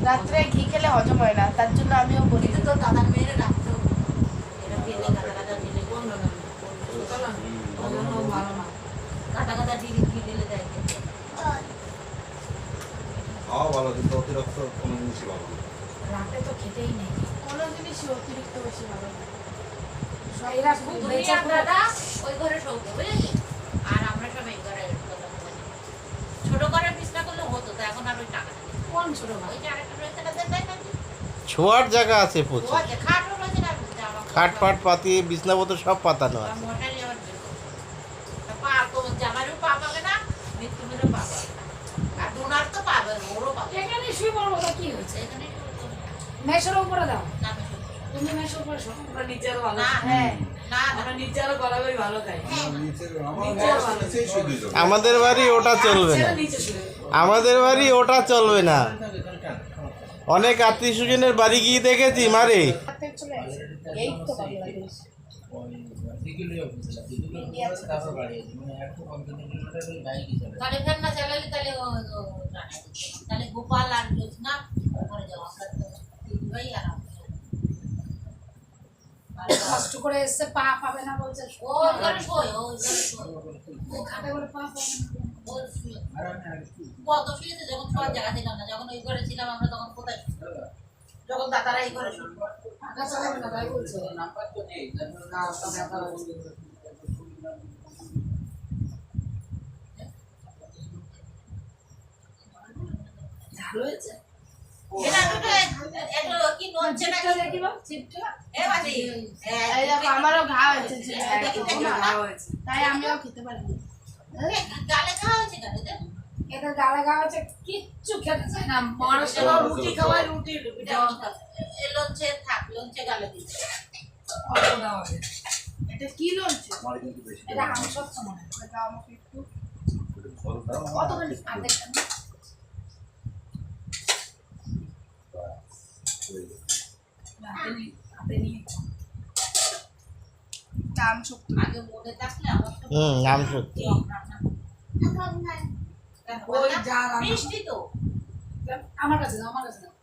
রাত্রে ঘি খেলে হজম হয় না, তার জন্য আমিও বলি তো দাদার মেয়েরা রাখতো এরা খেলে কাটা কাটা দিলে কোন না ভালো না কাটা কাটা দিলে ঘি ঢেলে দেয় খেতে খাওয়া ভালো কিন্তু অতিরিক্ত কোনো জিনিসই ভালো না। রাতে তো খেতেই নেই কোনো জিনিসই অতিরিক্ত বেশি ভালো না। এরা খুব বেঁচে দাদা ওই ঘরে শোকে বুঝলি আর আমরা সব এই ঘরে ছোট ঘরে বিছনা করলে হতো তো এখন আর ওই টাকা নেই কোন ছোট ঘর ওই যে আরেকটা রয়েছে না দেন তাই না ছোঁয়ার জায়গা আছে প্রচুর, ও যে খাটও রয়েছে না খাট ফাট পাতিয়ে বিছনাপত্র সব পাতানো আছে। মোটালি আবার পা তো জামাইও পা পাবে না মৃত্যুমেরও পা পাবে না আর ডোনার তো পাবে ওরও পাবে এখানে শুয়ে পড়বো তো কি হয়েছে? এখানে মেশোর উপরে দাও, না মেশো তুমি মেশোর উপরে শো। আমরা নিচের ভালো না হ্যাঁ না আমরা নিচের গলাগলি ভালো খাই নিচেই শুধু যাবে। আমাদের বাড়ি ওটা চলবে না, নিচে শুয়ে আমাদের বাড়ি ওটা চলবে না। অনেক আত্মীয় স্বজনের বাড়ি গিয়ে দেখেছি মারে রাতে চলে আসে। এই তো ভালো লাগে। তাহলে ফের না চালালে তাহলে তাহলে গোপাল আর জ্যোৎস্না ওখানে যাও আমরা তো ভাই আর কষ্ট করে এসে পা পাবে না বলছে, ও ঘরে শোয় ও ঘরে শোয় খাটে করে পা পাবে না। ও শুয়ে কত শুয়েছে যখন সব জায়গা ছিলাম না যখন ওই ঘরে ছিলাম আমরা তখন কোথায় শুতাম? যখন দাদারা এই ঘরে শুত আগা চালাবে না তাই বলছে। ঝাল হয়েছে? এটা দুটো একটু কি নড়ছে না চিপটা দেখি বা, চিপটা। এ বাজি এই দেখো আমারও ঘা হয়েছে যে, দেখি তাই আমিও খেতে পারি না। গালে খাওয়া হয়েছে গালে দেখ এদের গালে গা হচ্ছে, কিচ্ছু খেতে চায় না। মানুষের রুটি খাওয়ায় রুটি লঞ্চে থাক লঞ্চে গালে দিচ্ছে অল্প দেওয়া হবে। এটা কি লড়ছে? আমার কিন্তু বেশি এটা হাঁসের তো মনে হয়। এটা আমাকে একটু ফল দাও। কতখানি আর্ধেকটা না? হাতে নিয়ে দাম শক্ত। আগে মনে থাকলে আমার তো নাম সত্যি। ওই যা মিষ্টি তো আমার কাছে দাও, আমার কাছে দাও।